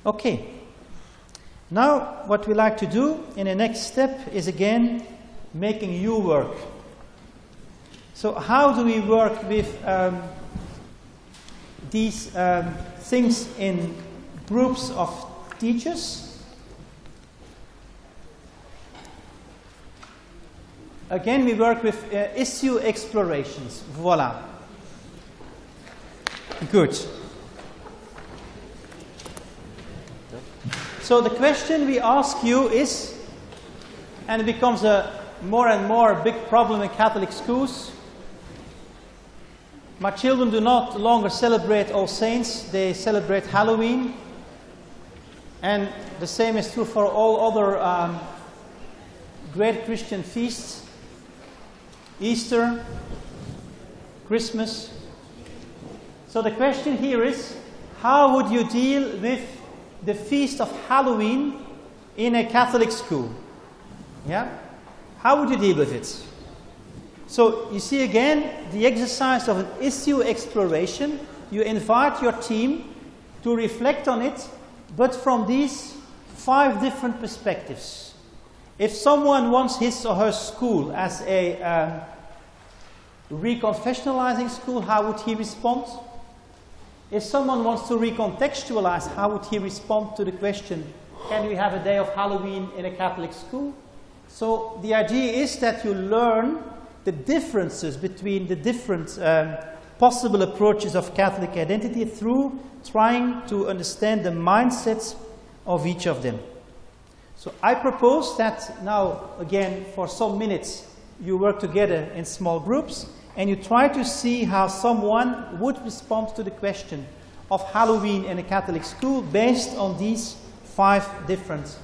Okay. Now, what we like to do in the next step is again making you work. So how do we work with these things in groups of teachers? Again, we work with issue explorations. Voila. Good. So the question we ask you is, and it becomes a more and more big problem in Catholic schools. My children do not longer celebrate All Saints, they celebrate Halloween. And the same is true for all other great Christian feasts. Easter, Christmas. So the question here is, how would you deal with the feast of Halloween in a Catholic school? Yeah? How would you deal with it? So you see again the exercise of an issue exploration. You invite your team to reflect on it, but from these 5 different perspectives. If someone wants his or her school as a reconfessionalizing school, how would he respond? If someone wants to recontextualize, how would he respond to the question, can we have a day of Halloween in a Catholic school? So the idea is that you learn the differences between the different possible approaches of Catholic identity through trying to understand the mindsets of each of them. So I propose that now, again, for some minutes, you work together in small groups and you try to see how someone would respond to the question of Halloween in a Catholic school based on these 5 different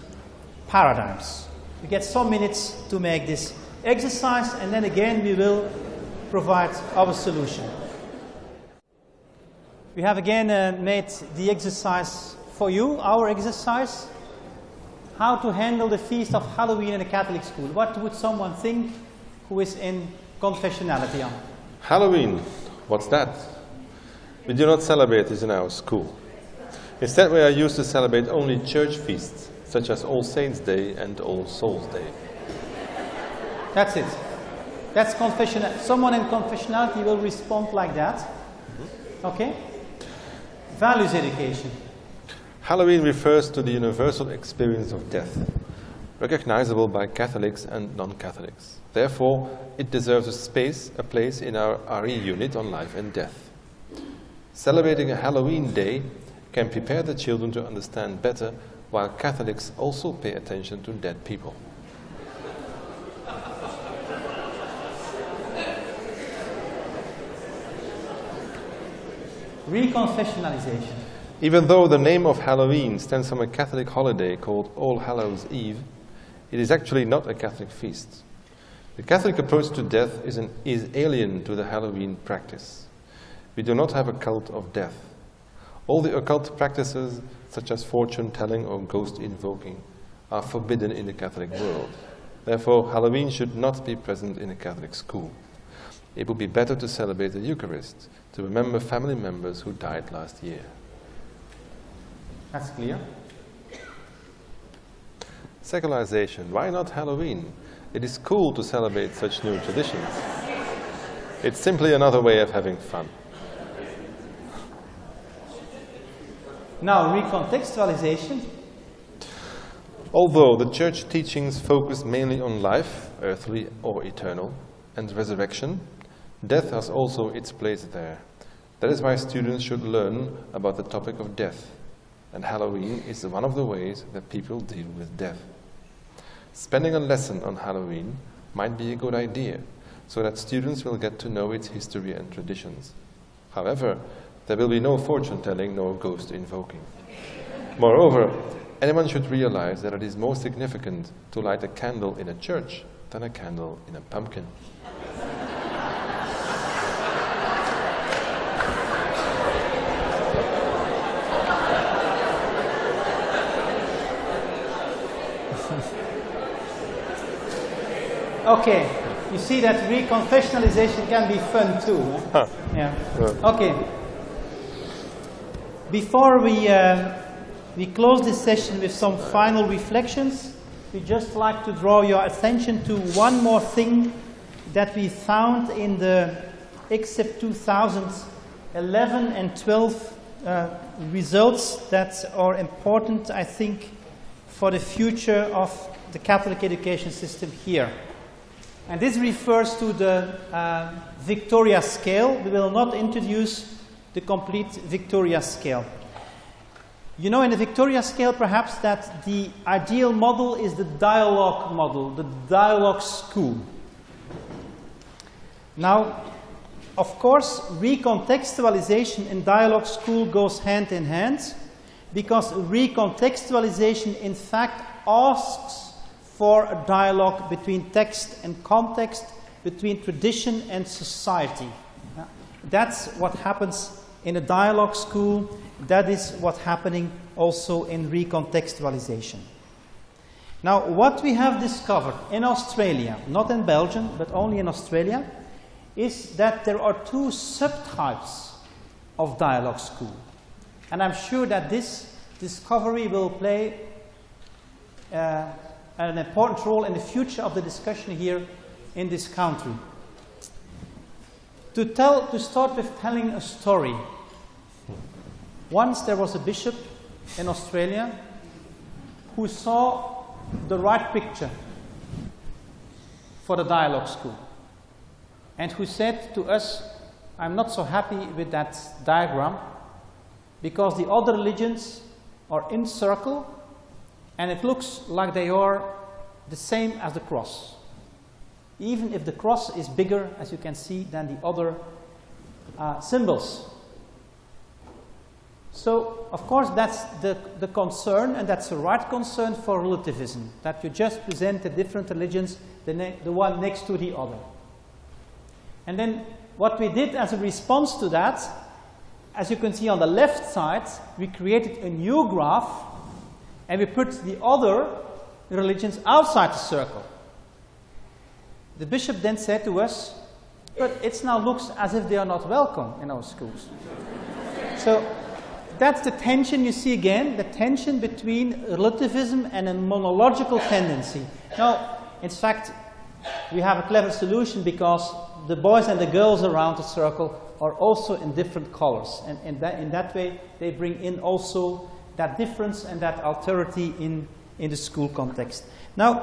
paradigms. You get some minutes to make this exercise, and then again we will provide our solution. We have again made the exercise for you, our exercise. How to handle the feast of Halloween in a Catholic school. What would someone think who is in confessionality on? Halloween, what's that? We do not celebrate this in our school. Instead, we are used to celebrate only church feasts, such as All Saints' Day and All Souls' Day. That's it. That's confessional. Someone in confessionality will respond like that. Okay? Values education. Halloween refers to the universal experience of death, recognizable by Catholics and non-Catholics. Therefore, it deserves a place in our RE unit on life and death. Celebrating a Halloween day can prepare the children to understand better, while Catholics also pay attention to dead people. Reconfessionalization. Even though the name of Halloween stems from a Catholic holiday called All Hallows' Eve, it is actually not a Catholic feast. The Catholic approach to death is alien to the Halloween practice. We do not have a cult of death. All the occult practices, such as fortune-telling or ghost-invoking, are forbidden in the Catholic world. Therefore, Halloween should not be present in a Catholic school. It would be better to celebrate the Eucharist, to remember family members who died last year. That's clear. Secularization. Why not Halloween? It is cool to celebrate such new traditions. It's simply another way of having fun. Now, recontextualization. Although the church teachings focus mainly on life, earthly or eternal, and resurrection, death has also its place there. That is why students should learn about the topic of death. And Halloween is one of the ways that people deal with death. Spending a lesson on Halloween might be a good idea, so that students will get to know its history and traditions. However, there will be no fortune-telling nor ghost-invoking. Moreover, anyone should realize that it is more significant to light a candle in a church than a candle in a pumpkin. Okay, you see that reconfessionalization can be fun too. Huh? Yeah. Okay. Before we we close this session with some final reflections. We just like to draw your attention to one more thing that we found in the EXIP 2011 and 12 results that are important, I think, for the future of the Catholic education system here. And this refers to the Victoria scale. We will not introduce the complete Victoria scale. You know, in the Victoria scale, perhaps, that the ideal model is the dialogue model, the dialogue school. Now, of course, recontextualization in dialogue school goes hand in hand, because recontextualization, in fact, asks for a dialogue between text and context, between tradition and society. That's what happens in a dialogue school. That is what's happening also in recontextualization. Now, what we have discovered in Australia, not in Belgium, but only in Australia, is that there are two subtypes of dialogue school. And I'm sure that this discovery will play an important role in the future of the discussion here in this country. To start with telling a story. Once there was a bishop in Australia who saw the right picture for the dialogue school, and who said to us, "I'm not so happy with that diagram because the other religions are in circle and it looks like they are the same as the cross. Even if the cross is bigger, as you can see, than the other symbols." So, of course, that's the concern, and that's the right concern for relativism, that you just present the different religions, the one next to the other. And then what we did as a response to that, as you can see on the left side, we created a new graph, and we put the other religions outside the circle. The bishop then said to us, "But it now looks as if they are not welcome in our schools." So that's the tension you see again, the tension between relativism and a monological tendency. Now, in fact, we have a clever solution, because the boys and the girls around the circle are also in different colors. And in that way, they bring in also that difference and that alterity in the school context. Now,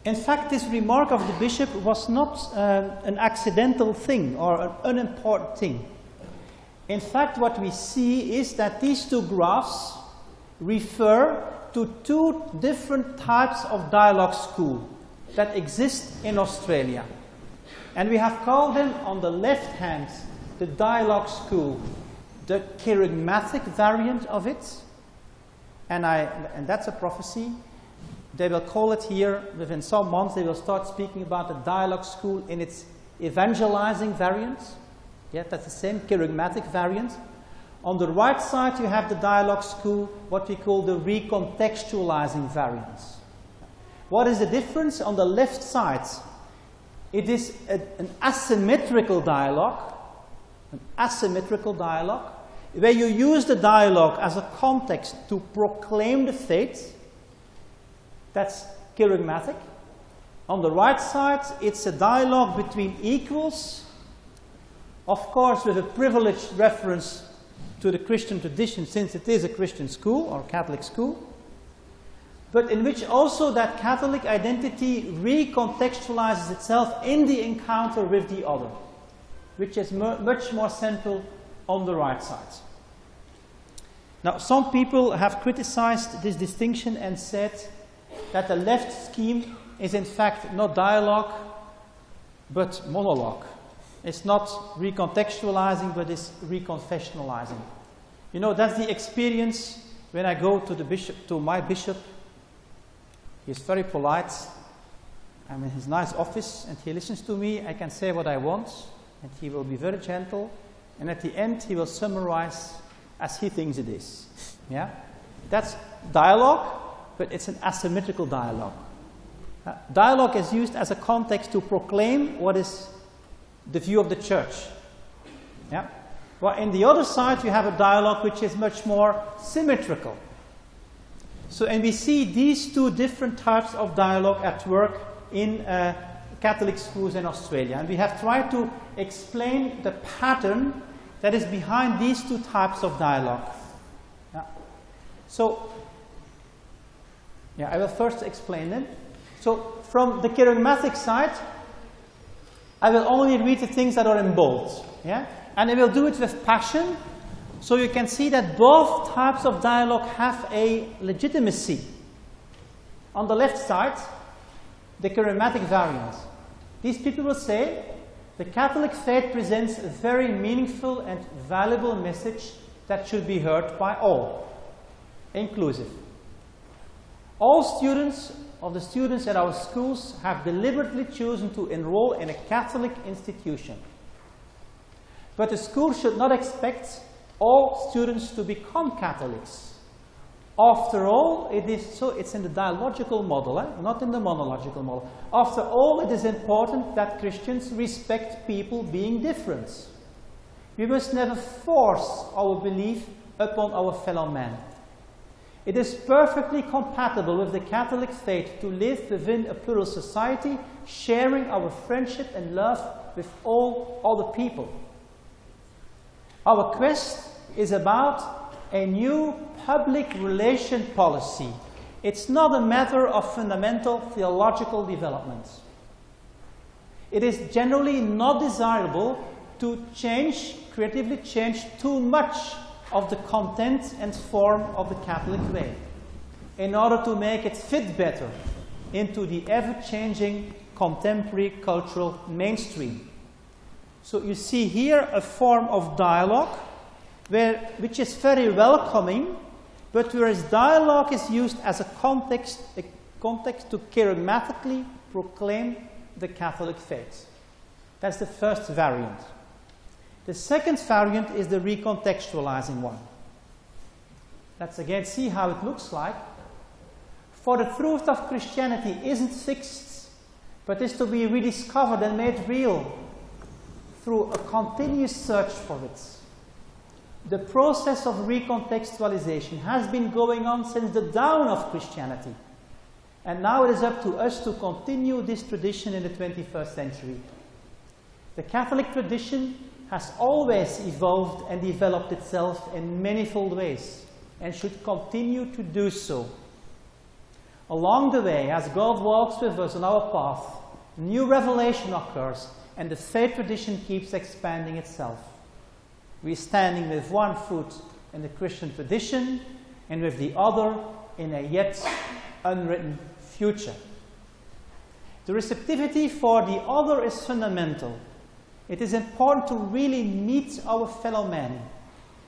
in fact, this remark of the bishop was not an accidental thing or an unimportant thing. In fact, what we see is that these two graphs refer to two different types of dialogue school that exist in Australia. And we have called them, on the left hand, the dialogue school, the charismatic variant of it. And that's a prophecy. They will call it here, within some months, they will start speaking about the dialogue school in its evangelizing variant. Yeah, that's the same charismatic variant. On the right side, you have the dialogue school, what we call the recontextualizing variant. What is the difference? On the left side, it is an asymmetrical dialogue, where you use the dialogue as a context to proclaim the faith. That's charismatic. On the right side, it's a dialogue between equals, of course with a privileged reference to the Christian tradition, since it is a Christian school or Catholic school, but in which also that Catholic identity recontextualizes itself in the encounter with the other, which is much more central on the right side. Now, some people have criticized this distinction and said that the left scheme is in fact not dialogue, but monologue. It's not recontextualizing, but it's reconfessionalizing. You know, that's the experience when I go to the bishop, to my bishop. He's very polite. I'm in his nice office, and he listens to me. I can say what I want, and he will be very gentle. And at the end, he will summarize as he thinks it is. Yeah, that's dialogue, but it's an asymmetrical dialogue. Dialogue is used as a context to proclaim what is the view of the church. Yeah? Well, in the other side, you have a dialogue which is much more symmetrical. So, and we see these two different types of dialogue at work in Catholic schools in Australia. And we have tried to explain the pattern that is behind these two types of dialogue. Yeah. So, I will first explain them. So, from the charismatic side, I will only read the things that are in bold. Yeah? And I will do it with passion, so you can see that both types of dialogue have a legitimacy. On the left side, the charismatic variant. These people will say, the Catholic faith presents a very meaningful and valuable message that should be heard by all, inclusive. All students of the students at our schools have deliberately chosen to enroll in a Catholic institution. But the school should not expect all students to become Catholics. After all, it's in the dialogical model, not in the monological model. After all, it is important that Christians respect people being different. We must never force our belief upon our fellow man. It is perfectly compatible with the Catholic faith to live within a plural society, sharing our friendship and love with all other people. Our quest is about a new public relation policy. It's not a matter of fundamental theological development. It is generally not desirable to creatively change too much of the content and form of the Catholic way in order to make it fit better into the ever-changing contemporary cultural mainstream. So you see here a form of dialogue which is very welcoming, but whereas dialogue is used as a context to charismatically proclaim the Catholic faith. That's the first variant. The second variant is the recontextualizing one. Let's again see how it looks like. For the truth of Christianity isn't fixed, but is to be rediscovered and made real through a continuous search for it. The process of recontextualization has been going on since the dawn of Christianity. And now it is up to us to continue this tradition in the 21st century. The Catholic tradition has always evolved and developed itself in manifold ways, and should continue to do so. Along the way, as God walks with us on our path, new revelation occurs, and the faith tradition keeps expanding itself. We're standing with one foot in the Christian tradition, and with the other in a yet unwritten future. The receptivity for the other is fundamental. It is important to really meet our fellow man.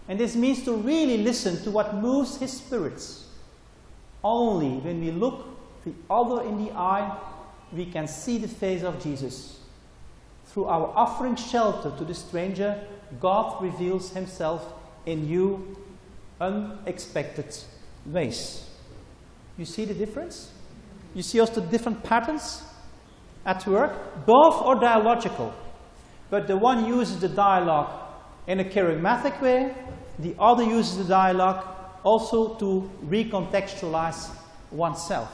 And this means to really listen to what moves his spirits. Only when we look the other in the eye, we can see the face of Jesus. Through our offering shelter to the stranger, God reveals himself in new, unexpected ways. You see the difference? You see also the different patterns at work? Both are dialogical. But the one uses the dialogue in a charismatic way, the other uses the dialogue also to recontextualize oneself.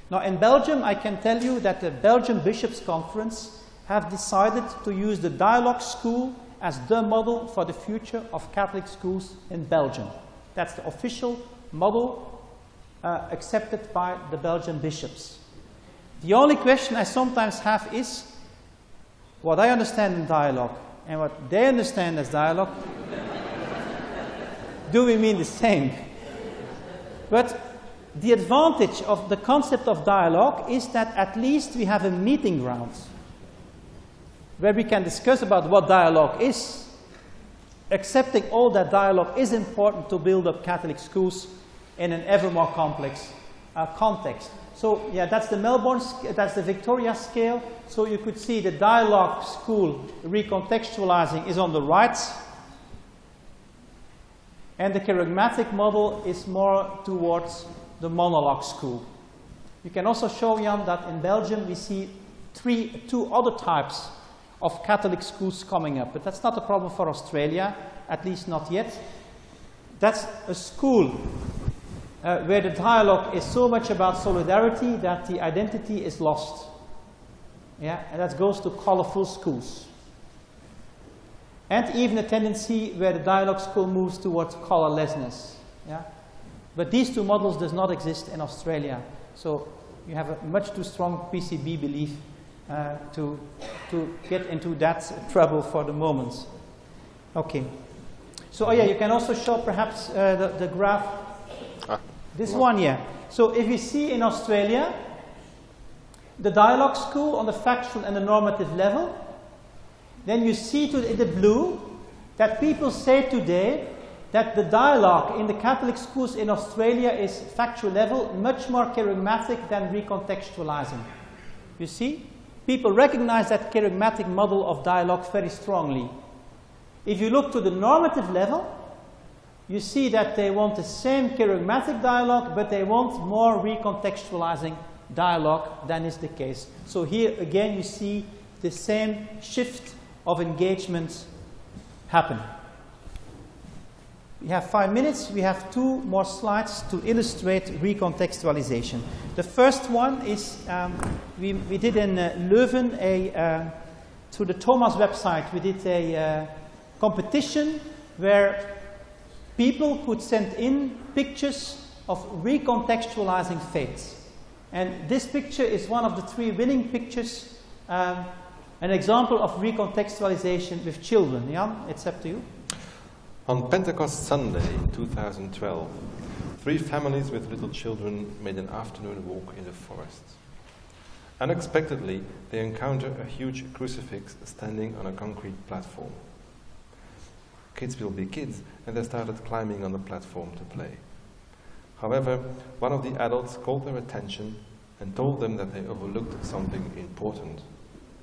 Now in Belgium, I can tell you that the Belgian Bishops' Conference have decided to use the dialogue school as the model for the future of Catholic schools in Belgium. That's the official model accepted by the Belgian bishops. The only question I sometimes have is, what I understand in dialogue and what they understand as dialogue, do we mean the same? But the advantage of the concept of dialogue is that at least we have a meeting ground where we can discuss about what dialogue is, accepting all that dialogue is important to build up Catholic schools in an ever more complex context. So yeah, that's the Melbourne, that's the Victoria scale. So you could see the dialogue school recontextualizing is on the right. And the charismatic model is more towards the monologue school. You can also show, Jan, that in Belgium we see two other types of Catholic schools coming up. But that's not a problem for Australia, at least not yet. That's a school where the dialogue is so much about solidarity that the identity is lost. Yeah, and that goes to colorful schools. And even a tendency where the dialogue school moves towards colorlessness. Yeah? But these two models does not exist in Australia. So you have a much too strong PCB belief to get into that trouble for the moment. Okay. So, oh yeah, you can also show perhaps the graph. This one, yeah. So if you see in Australia, the dialogue school on the factual and the normative level, then you see in the blue that people say today that the dialogue in the Catholic schools in Australia is factual level much more charismatic than recontextualizing. You see? People recognize that charismatic model of dialogue very strongly. If you look to the normative level, you see that they want the same charismatic dialogue, but they want more recontextualizing dialogue than is the case. So here again you see the same shift of engagement happen. We have 5 minutes. We have 2 more slides to illustrate recontextualization. The first one is we did in Leuven through the Thomas website. We did a competition where people could send in pictures of recontextualizing faith. And this picture is one of the 3 winning pictures. An example of recontextualization with children. Jan, it's up to you. On Pentecost Sunday 2012, 3 families with little children made an afternoon walk in the forest. Unexpectedly, they encountered a huge crucifix standing on a concrete platform. Kids will be kids, and they started climbing on the platform to play. However, one of the adults called their attention and told them that they overlooked something important.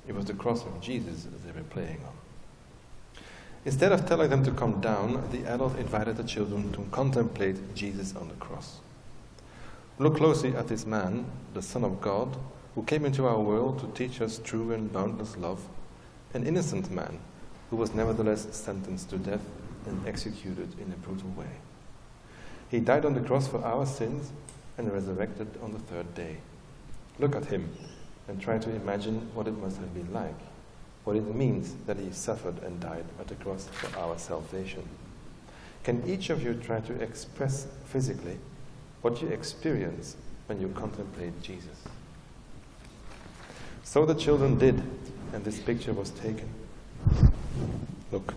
It was the cross of Jesus that they were playing on. Instead of telling them to come down, the adult invited the children to contemplate Jesus on the cross. Look closely at this man, the Son of God, who came into our world to teach us true and boundless love, an innocent man who was nevertheless sentenced to death and executed in a brutal way. He died on the cross for our sins and resurrected on the 3rd day. Look at him and try to imagine what it must have been like, what it means that he suffered and died at the cross for our salvation. Can each of you try to express physically what you experience when you contemplate Jesus? So the children did, and this picture was taken. Look.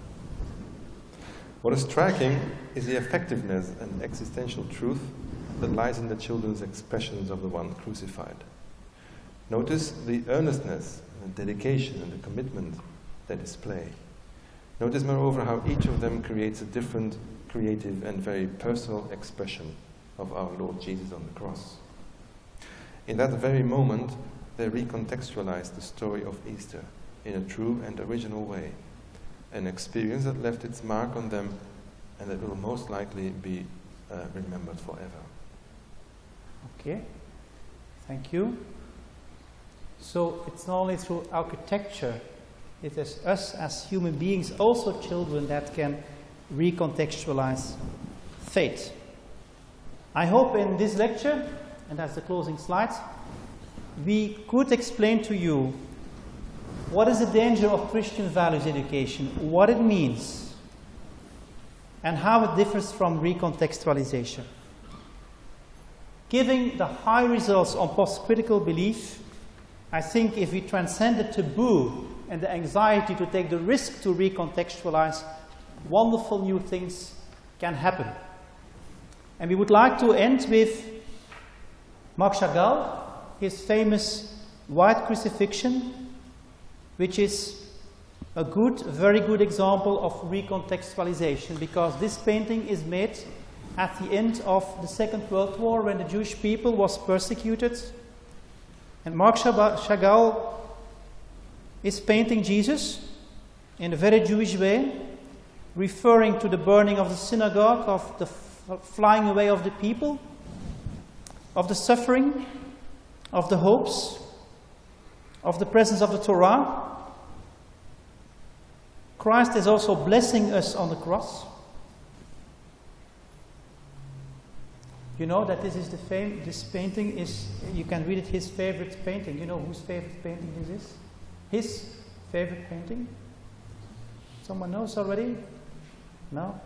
What is striking is the effectiveness and existential truth that lies in the children's expressions of the one crucified. Notice the earnestness, the dedication, and the commitment they display. Notice, moreover, how each of them creates a different, creative, and very personal expression of our Lord Jesus on the cross. In that very moment, they recontextualize the story of Easter in a true and original way, an experience that left its mark on them and that will most likely be remembered forever. Okay, thank you. So it's not only through architecture, it is us as human beings, also children, that can recontextualize faith. I hope in this lecture, and that's the closing slide, we could explain to you what is the danger of Christian values education, what it means, and how it differs from recontextualization. Giving the high results on post-critical belief, I think if we transcend the taboo and the anxiety to take the risk to recontextualize, wonderful new things can happen. And we would like to end with Marc Chagall, his famous White Crucifixion, which is a good, very good example of recontextualization, because this painting is made at the end of the Second World War, when the Jewish people was persecuted. And Marc Chagall is painting Jesus in a very Jewish way, referring to the burning of the synagogue, of the flying away of the people, of the suffering, of the hopes, of the presence of the Torah. Christ is also blessing us on the cross. You know that this is this painting is, you can read it, his favorite painting. You know whose favorite painting this is? His favorite painting? Someone knows already? No?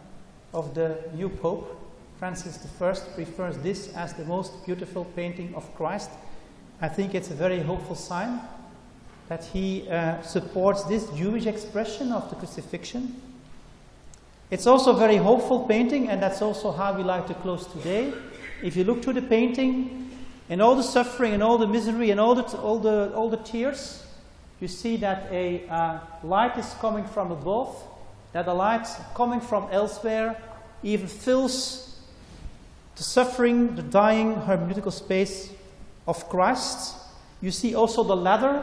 Of the new Pope, Francis I, prefers this as the most beautiful painting of Christ. I think it's a very hopeful sign that he supports this Jewish expression of the crucifixion. It's also a very hopeful painting, and that's also how we like to close today. If you look to the painting, and all the suffering and all the misery and all the tears, you see that a light is coming from above, that the light coming from elsewhere even fills the suffering, the dying hermeneutical space of Christ. You see also the ladder.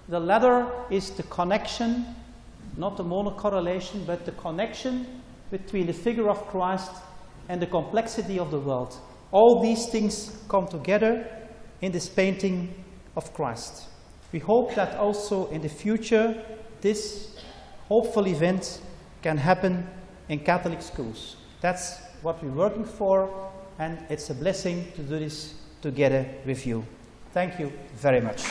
The ladder is the connection, not the monocorrelation, but the connection between the figure of Christ and the complexity of the world. All these things come together in this painting of Christ. We hope that also in the future this hopeful event can happen in Catholic schools. That's what we're working for, and it's a blessing to do this together with you. Thank you very much.